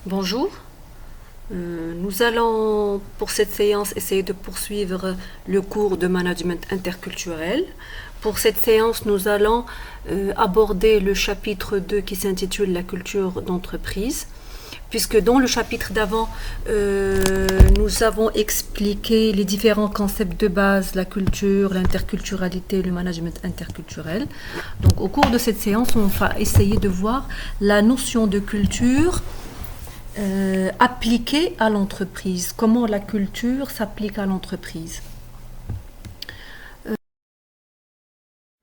Bonjour. Nous allons pour cette séance essayer de poursuivre le cours de management interculturel. Pour cette séance, nous allons aborder le chapitre 2 qui s'intitule La culture d'entreprise, puisque dans le chapitre d'avant, nous avons expliqué les différents concepts de base, la culture, l'interculturalité, le management interculturel. Donc au cours de cette séance, on va essayer de voir la notion de culture appliquée à l'entreprise. Comment la culture s'applique à l'entreprise.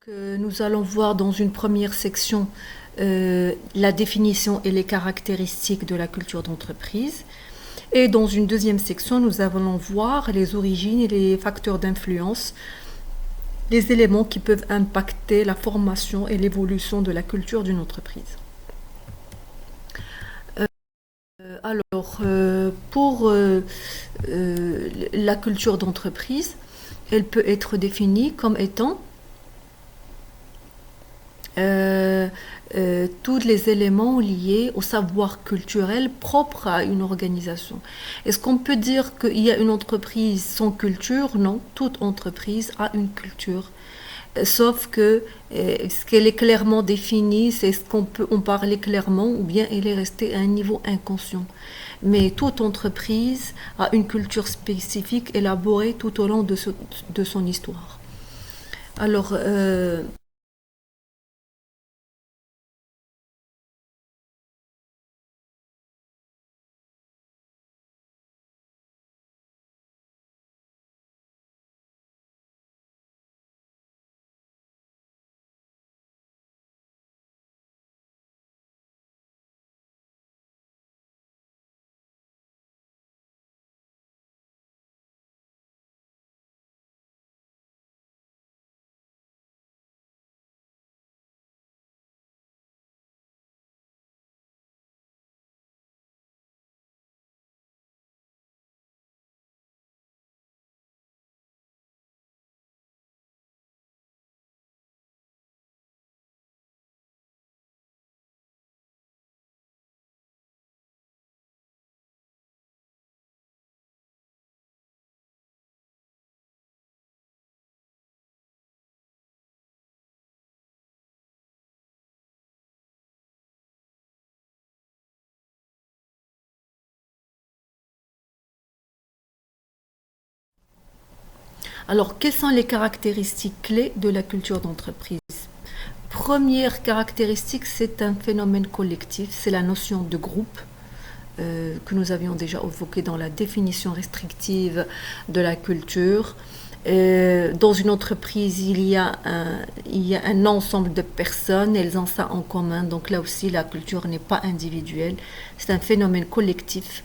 Nous allons voir dans une première section la définition et les caractéristiques de la culture d'entreprise. Et dans une deuxième section, nous allons voir les origines et les facteurs d'influence, les éléments qui peuvent impacter la formation et l'évolution de la culture d'une entreprise. Pour la culture d'entreprise, elle peut être définie comme étant tous les éléments liés au savoir culturel propre à une organisation. Est-ce qu'on peut dire qu'il y a une entreprise sans culture? Non, toute entreprise a une culture. Sauf que ce qu'elle est clairement définie, c'est ce qu'on peut en parler clairement ou bien elle est restée à un niveau inconscient. Mais toute entreprise a une culture spécifique élaborée tout au long de son histoire. Alors, quelles sont les caractéristiques clés de la culture d'entreprise? Première caractéristique, c'est un phénomène collectif, c'est la notion de groupe que nous avions déjà évoqué dans la définition restrictive de la culture. Dans une entreprise, il y a un ensemble de personnes, elles ont ça en commun, donc là aussi la culture n'est pas individuelle, c'est un phénomène collectif.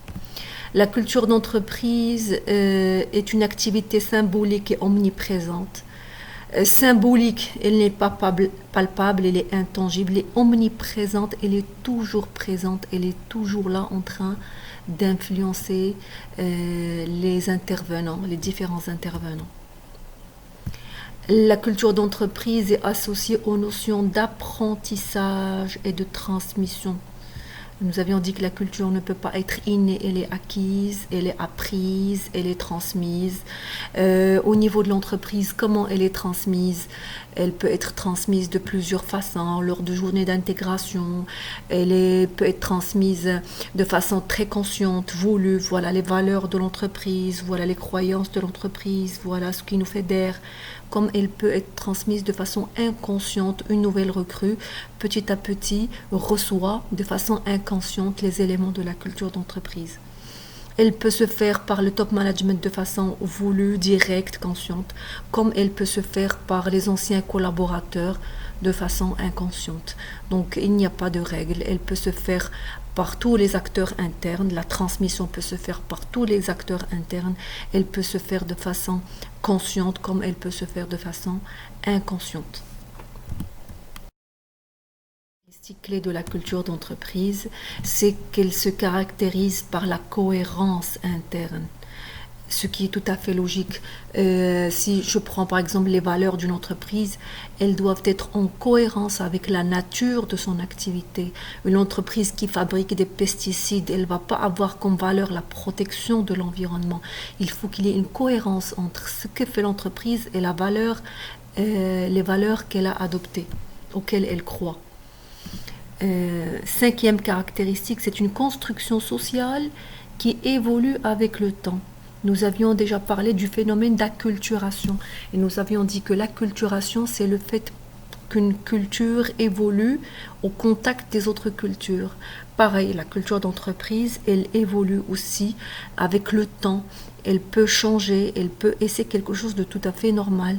La culture d'entreprise est une activité symbolique et omniprésente. Symbolique, elle n'est pas palpable, elle est intangible, elle est omniprésente, elle est toujours présente, elle est toujours là en train d'influencer les intervenants, les différents intervenants. La culture d'entreprise est associée aux notions d'apprentissage et de transmission. Nous avions dit que la culture ne peut pas être innée, elle est acquise, elle est apprise, elle est transmise. Au niveau de l'entreprise, comment elle est transmise? Elle peut être transmise de plusieurs façons, lors de journées d'intégration. Peut être transmise de façon très consciente, voulue. Voilà les valeurs de l'entreprise, voilà les croyances de l'entreprise, voilà ce qui nous fédère. Comme elle peut être transmise de façon inconsciente, une nouvelle recrue, petit à petit, reçoit de façon inconsciente les éléments de la culture d'entreprise. Elle peut se faire par le top management de façon voulue, directe, consciente, comme elle peut se faire par les anciens collaborateurs de façon inconsciente. Donc il n'y a pas de règle. Elle peut se faire par tous les acteurs internes. La transmission peut se faire par tous les acteurs internes. Elle peut se faire de façon consciente comme elle peut se faire de façon inconsciente. Clé de la culture d'entreprise, c'est qu'elle se caractérise par la cohérence interne. ce qui est tout à fait logique. Si je prends par exemple les valeurs d'une entreprise, elles doivent être en cohérence avec la nature de son activité. Une entreprise qui fabrique des pesticides, elle ne va pas avoir comme valeur la protection de l'environnement. Il faut qu'il y ait une cohérence entre ce que fait l'entreprise et les valeurs qu'elle a adoptées, auxquelles elle croit. Cinquième caractéristique, c'est une construction sociale qui évolue avec le temps. Nous avions déjà parlé du phénomène d'acculturation et nous avions dit que l'acculturation, c'est le fait qu'une culture évolue au contact des autres cultures. Pareil, la culture d'entreprise, elle évolue aussi avec le temps. Elle peut changer, et c'est quelque chose de tout à fait normal.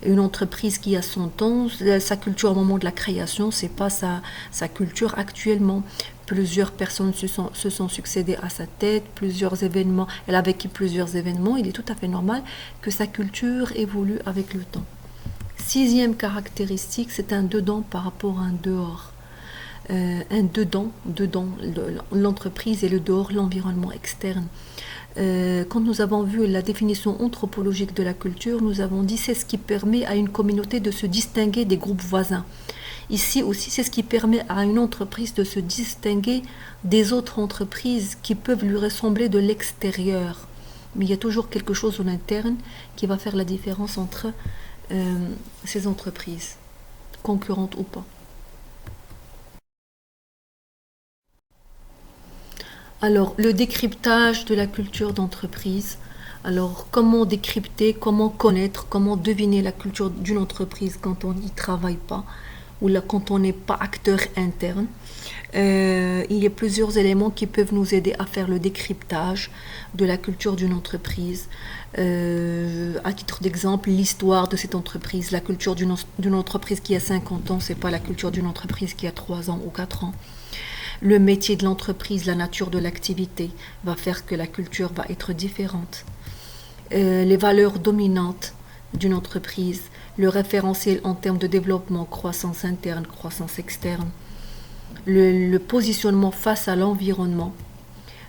Une entreprise qui a son temps, sa culture au moment de la création, c'est pas sa culture actuellement. Plusieurs personnes se sont succédées à sa tête, plusieurs événements, elle a vécu plusieurs événements, il est tout à fait normal que sa culture évolue avec le temps. Sixième caractéristique, c'est un dedans par rapport à un dehors. Un dedans, l'entreprise et le dehors, l'environnement externe. Quand nous avons vu la définition anthropologique de la culture, nous avons dit c'est ce qui permet à une communauté de se distinguer des groupes voisins. Ici aussi, c'est ce qui permet à une entreprise de se distinguer des autres entreprises qui peuvent lui ressembler de l'extérieur. Mais il y a toujours quelque chose en interne qui va faire la différence entre ces entreprises, concurrentes ou pas. Alors, le décryptage de la culture d'entreprise. Alors, comment décrypter, comment connaître, comment deviner la culture d'une entreprise quand on n'y travaille pas ou là, quand on n'est pas acteur interne. Il y a plusieurs éléments qui peuvent nous aider à faire le décryptage de la culture d'une entreprise. À titre d'exemple, l'histoire de cette entreprise, la culture d'une entreprise qui a 50 ans, c'est pas la culture d'une entreprise qui a 3 ans ou 4 ans. Le métier de l'entreprise, la nature de l'activité va faire que la culture va être différente. Les valeurs dominantes d'une entreprise, le référentiel en termes de développement, croissance interne, croissance externe, le positionnement face à l'environnement,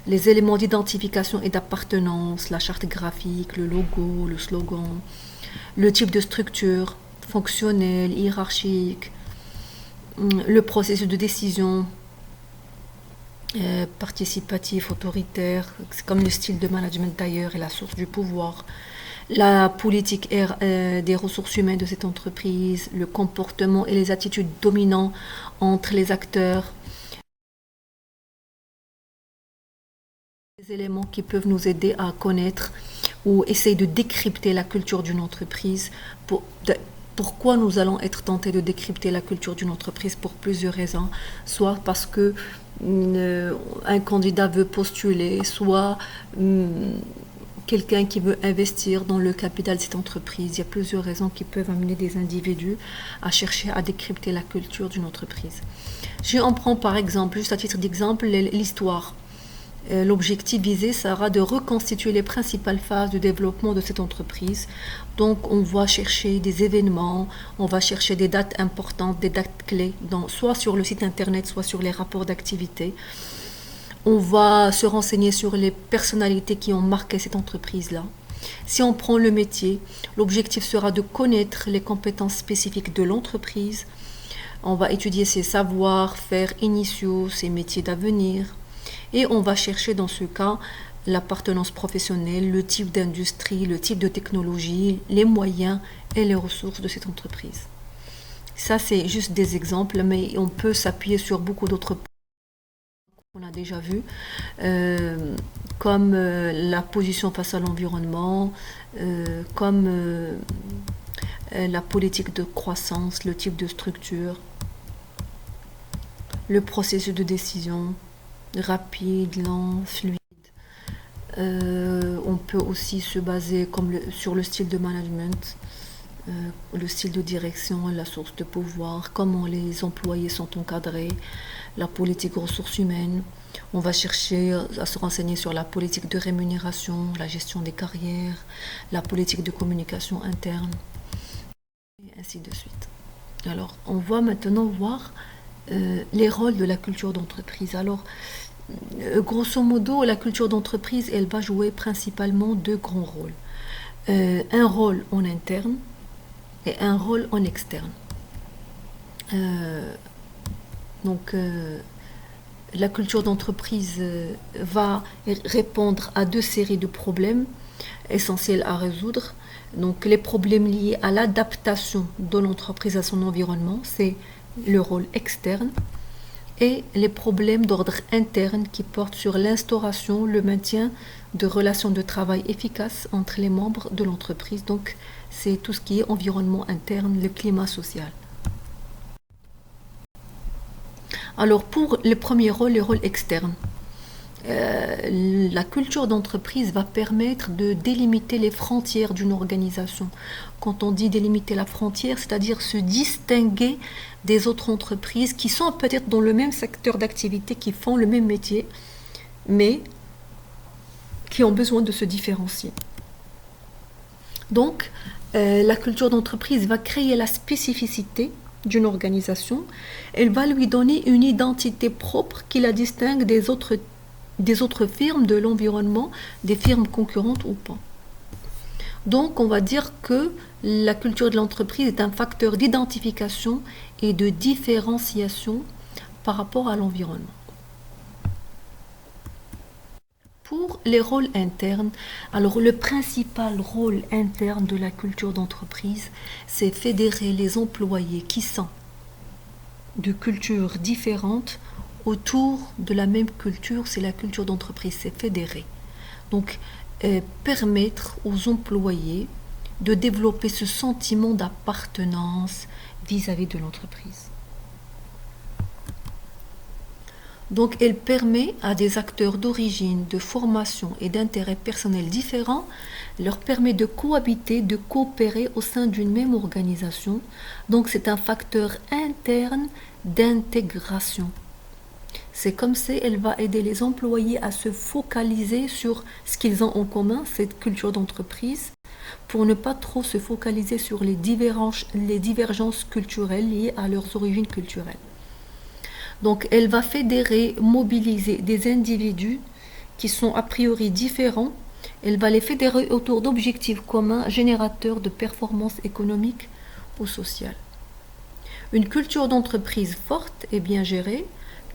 les éléments d'identification et d'appartenance, la charte graphique, le logo, le slogan, le type de structure fonctionnelle, hiérarchique, le processus de décision, participatif, autoritaire, c'est comme le style de management d'ailleurs et la source du pouvoir, la politique des ressources humaines de cette entreprise, le comportement et les attitudes dominants entre les acteurs, des éléments qui peuvent nous aider à connaître ou essayer de décrypter la culture d'une entreprise. Pourquoi nous allons être tentés de décrypter la culture d'une entreprise? Pour plusieurs raisons. Soit parce que un candidat veut postuler, soit quelqu'un qui veut investir dans le capital de cette entreprise. Il y a plusieurs raisons qui peuvent amener des individus à chercher à décrypter la culture d'une entreprise. Si on prend par exemple, juste à titre d'exemple, l'histoire. L'objectif visé sera de reconstituer les principales phases du développement de cette entreprise. Donc on va chercher des événements, on va chercher des dates importantes, des dates clés, soit sur le site internet, soit sur les rapports d'activité. On va se renseigner sur les personnalités qui ont marqué cette entreprise-là. Si on prend le métier, l'objectif sera de connaître les compétences spécifiques de l'entreprise. On va étudier ses savoir-faire initiaux, ses métiers d'avenir. Et on va chercher dans ce cas l'appartenance professionnelle, le type d'industrie, le type de technologie, les moyens et les ressources de cette entreprise. Ça, c'est juste des exemples, mais on peut s'appuyer sur beaucoup d'autres points qu'on a déjà vus, comme la position face à l'environnement, comme la politique de croissance, le type de structure, le processus de décision, rapide, lent, fluide. On peut aussi se baser sur le style de management, le style de direction, la source de pouvoir, comment les employés sont encadrés, la politique ressources humaines. On va chercher à se renseigner sur la politique de rémunération, la gestion des carrières, la politique de communication interne, et ainsi de suite. Alors, on va maintenant voir les rôles de la culture d'entreprise. Alors, Grosso modo, la culture d'entreprise, elle va jouer principalement deux grands rôles. Un rôle en interne et un rôle en externe. Euh, donc, la culture d'entreprise va répondre à deux séries de problèmes essentiels à résoudre. Donc, les problèmes liés à l'adaptation de l'entreprise à son environnement, c'est le rôle externe. Et les problèmes d'ordre interne qui portent sur l'instauration, le maintien de relations de travail efficaces entre les membres de l'entreprise. Donc, c'est tout ce qui est environnement interne, le climat social. Alors, pour le premier rôle, le rôle externe, la culture d'entreprise va permettre de délimiter les frontières d'une organisation. Quand on dit délimiter la frontière, c'est-à-dire se distinguer des autres entreprises qui sont peut-être dans le même secteur d'activité, qui font le même métier, mais qui ont besoin de se différencier. Donc, la culture d'entreprise va créer la spécificité d'une organisation. Elle va lui donner une identité propre qui la distingue des autres firmes de l'environnement, des firmes concurrentes ou pas. Donc, on va dire que la culture de l'entreprise est un facteur d'identification et de différenciation par rapport à l'environnement. Pour les rôles internes, alors le principal rôle interne de la culture d'entreprise, c'est fédérer les employés qui sont de cultures différentes autour de la même culture. C'est la culture d'entreprise, c'est fédérer. Donc, permettre aux employés de développer ce sentiment d'appartenance vis-à-vis de l'entreprise. Donc, elle permet à des acteurs d'origine, de formation et d'intérêts personnels différents, leur permet de cohabiter, de coopérer au sein d'une même organisation. Donc, c'est un facteur interne d'intégration. C'est comme si elle va aider les employés à se focaliser sur ce qu'ils ont en commun, cette culture d'entreprise, pour ne pas trop se focaliser sur les divergences culturelles liées à leurs origines culturelles. Donc, elle va fédérer, mobiliser des individus qui sont a priori différents. Elle va les fédérer autour d'objectifs communs générateurs de performances économiques ou sociales. Une culture d'entreprise forte et bien gérée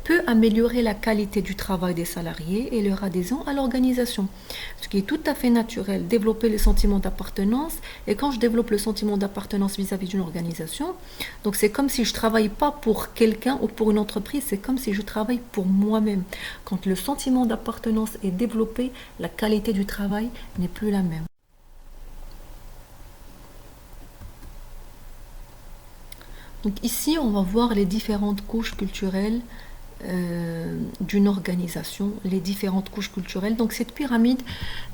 peut améliorer la qualité du travail des salariés et leur adhésion à l'organisation. Ce qui est tout à fait naturel, développer le sentiment d'appartenance. Et quand je développe le sentiment d'appartenance vis-à-vis d'une organisation, donc c'est comme si je ne travaille pas pour quelqu'un ou pour une entreprise, c'est comme si je travaille pour moi-même. Quand le sentiment d'appartenance est développé, la qualité du travail n'est plus la même. Donc ici, on va voir les différentes couches culturelles d'une organisation, les différentes couches culturelles. Donc cette pyramide,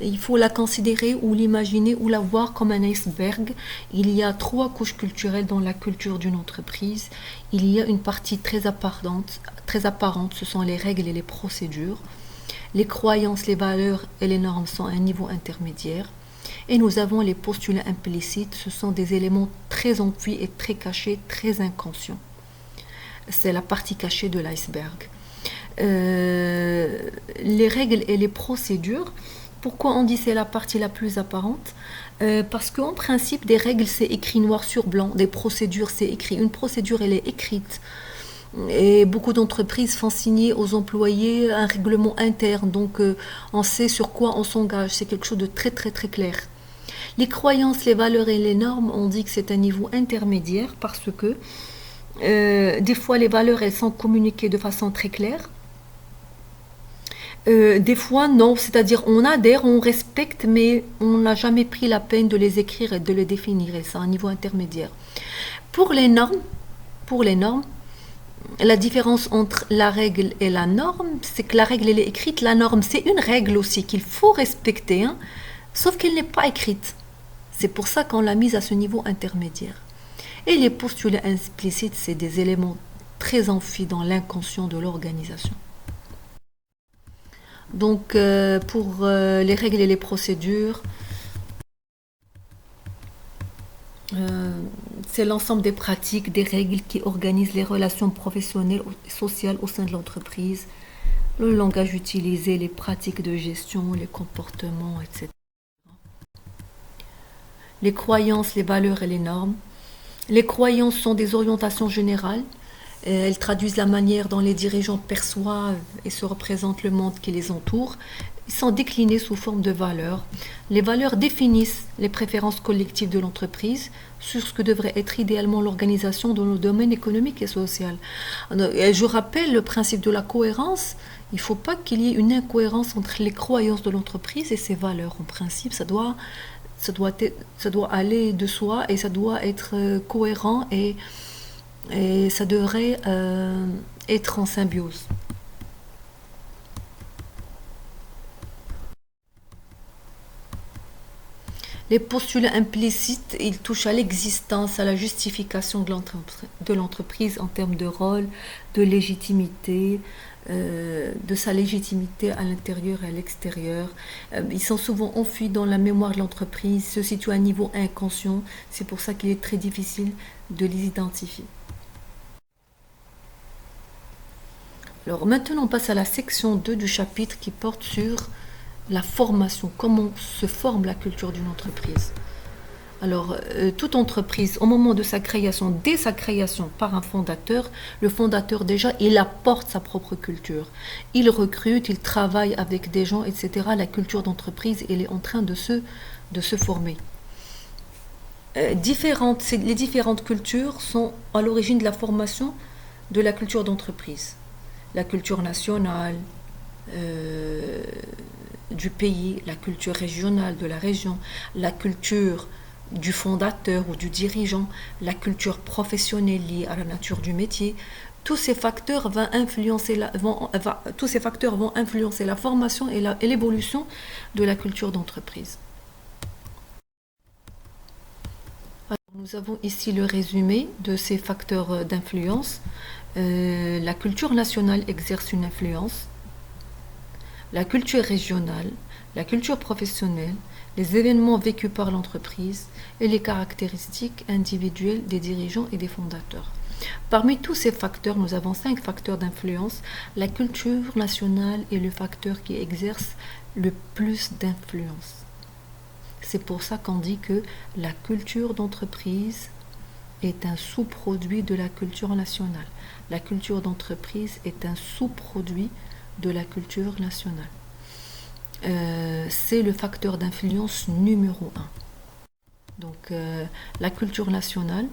il faut la considérer ou l'imaginer ou la voir comme un iceberg. Il y a 3 couches culturelles dans la culture d'une entreprise. Il y a une partie très apparente, ce sont les règles et les procédures. Les croyances, les valeurs et les normes sont à un niveau intermédiaire. Et nous avons les postulats implicites, ce sont des éléments très enfuis et très cachés, très inconscients. C'est la partie cachée de l'iceberg. Les règles et les procédures, pourquoi on dit c'est la partie la plus apparente? Parce qu'en principe, des règles, c'est écrit noir sur blanc. Des procédures, c'est écrit. Une procédure, elle est écrite. Et beaucoup d'entreprises font signer aux employés un règlement interne. Donc, on sait sur quoi on s'engage. C'est quelque chose de très, très, très clair. Les croyances, les valeurs et les normes, on dit que c'est un niveau intermédiaire parce que des fois, les valeurs, elles sont communiquées de façon très claire. Des fois, non. C'est-à-dire, on adhère, on respecte, mais on n'a jamais pris la peine de les écrire et de les définir. Et c'est un niveau intermédiaire. Pour les normes, la différence entre la règle et la norme, c'est que la règle, elle est écrite. La norme, c'est une règle aussi qu'il faut respecter, hein, sauf qu'elle n'est pas écrite. C'est pour ça qu'on l'a mise à ce niveau intermédiaire. Et les postulats implicites, c'est des éléments très enfuis dans l'inconscient de l'organisation. Donc, pour les règles et les procédures, c'est l'ensemble des pratiques, des règles qui organisent les relations professionnelles et sociales au sein de l'entreprise. le langage utilisé, les pratiques de gestion, les comportements, etc. Les croyances, les valeurs et les normes. Les croyances sont des orientations générales. Elles traduisent la manière dont les dirigeants perçoivent et se représentent le monde qui les entoure. Ils sont déclinés sous forme de valeurs. Les valeurs définissent les préférences collectives de l'entreprise sur ce que devrait être idéalement l'organisation dans le domaine économique et social. Et je rappelle le principe de la cohérence. Il ne faut pas qu'il y ait une incohérence entre les croyances de l'entreprise et ses valeurs. En principe, ça doit aller de soi et ça doit être cohérent et ça devrait être en symbiose. Les postulats implicites, ils touchent à l'existence, à la justification de l'entreprise en termes de rôle, de légitimité, de sa légitimité à l'intérieur et à l'extérieur. Ils sont souvent enfuis dans la mémoire de l'entreprise, se situent à un niveau inconscient. C'est pour ça qu'il est très difficile de les identifier. Alors maintenant, on passe à la section 2 du chapitre qui porte sur la formation, comment se forme la culture d'une entreprise. Alors, toute entreprise, au moment de sa création, dès sa création par un fondateur, le fondateur déjà, il apporte sa propre culture. Il recrute, il travaille avec des gens, etc. La culture d'entreprise, elle est en train de se former. Les différentes cultures sont à l'origine de la formation de la culture d'entreprise. La culture nationale du pays, la culture régionale de la région, la culture du fondateur ou du dirigeant, la culture professionnelle liée à la nature du métier. Tous ces facteurs vont influencer la formation et l'évolution de la culture d'entreprise. Nous avons ici le résumé de ces facteurs d'influence. La culture nationale exerce une influence, la culture régionale, la culture professionnelle, les événements vécus par l'entreprise et les caractéristiques individuelles des dirigeants et des fondateurs. Parmi tous ces facteurs, nous avons 5 facteurs d'influence. La culture nationale est le facteur qui exerce le plus d'influence. C'est pour ça qu'on dit que la culture d'entreprise est un sous-produit de la culture nationale. La culture d'entreprise est un sous-produit de la culture nationale. C'est le facteur d'influence numéro 1. Donc la culture nationale,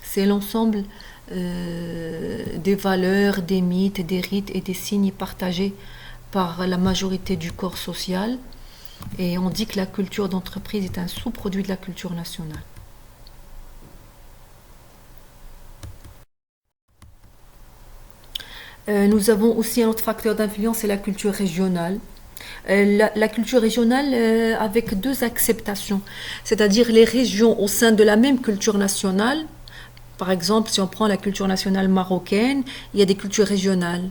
c'est l'ensemble des valeurs, des mythes, des rites et des signes partagés par la majorité du corps social. Et on dit que la culture d'entreprise est un sous-produit de la culture nationale. Nous avons aussi un autre facteur d'influence, c'est la culture régionale. La culture régionale avec 2 acceptations, c'est-à-dire les régions au sein de la même culture nationale. Par exemple, si on prend la culture nationale marocaine, il y a des cultures régionales.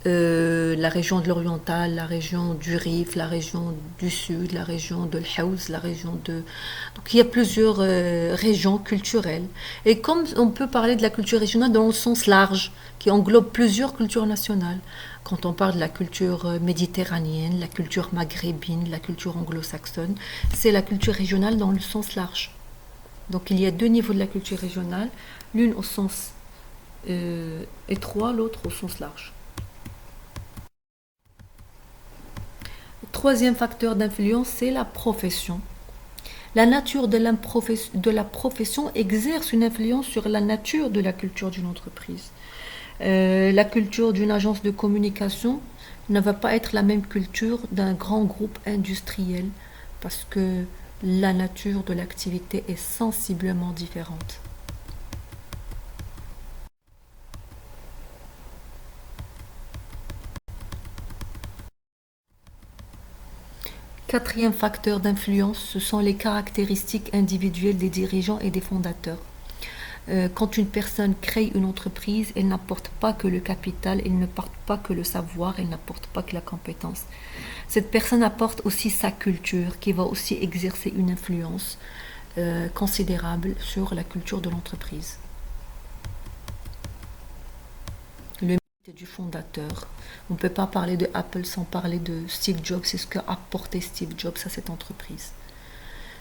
La région de l'Oriental, la région du Rif, la région du Sud, la région de l'Haouz, la région de... Donc il y a plusieurs régions culturelles. Et comme on peut parler de la culture régionale dans le sens large, qui englobe plusieurs cultures nationales, quand on parle de la culture méditerranéenne, la culture maghrébine, la culture anglo-saxonne, c'est la culture régionale dans le sens large. Donc il y a 2 niveaux de la culture régionale, l'une au sens étroit, l'autre au sens large. Troisième facteur d'influence, c'est la profession. La nature de la profession exerce une influence sur la nature de la culture d'une entreprise. La culture d'une agence de communication ne va pas être la même culture d'un grand groupe industriel parce que la nature de l'activité est sensiblement différente. Quatrième facteur d'influence, ce sont les caractéristiques individuelles des dirigeants et des fondateurs. Quand une personne crée une entreprise, elle n'apporte pas que le capital, elle n'apporte pas que le savoir, elle n'apporte pas que la compétence. Cette personne apporte aussi sa culture, qui va aussi exercer une influence considérable sur la culture de l'entreprise. Le Du fondateur. On ne peut pas parler de Apple sans parler de Steve Jobs. C'est ce qu'a apporté Steve Jobs à cette entreprise.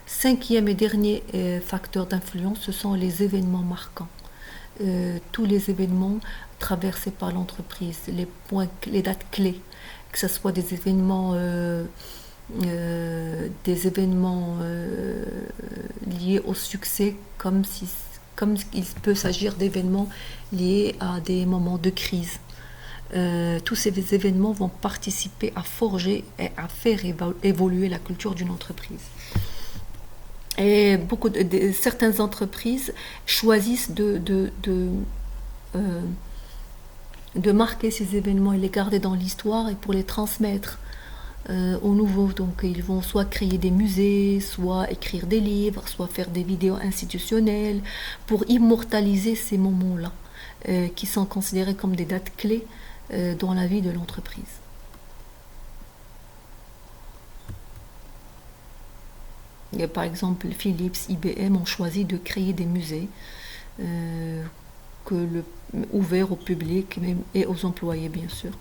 Cinquième et dernier facteur d'influence, ce sont les événements marquants. Tous les événements traversés par l'entreprise, les dates clés, que ce soit des événements liés au succès, comme il peut s'agir d'événements liés à des moments de crise. Tous ces événements vont participer à forger et à faire évoluer la culture d'une entreprise. Et certaines entreprises choisissent de marquer ces événements et les garder dans l'histoire et pour les transmettre aux nouveaux. Donc ils vont soit créer des musées, soit écrire des livres, soit faire des vidéos institutionnelles pour immortaliser ces moments-là, qui sont considérés comme des dates clés dans la vie de l'entreprise. Et par exemple, Philips, IBM ont choisi de créer des musées ouverts au public et aux employés, bien sûr.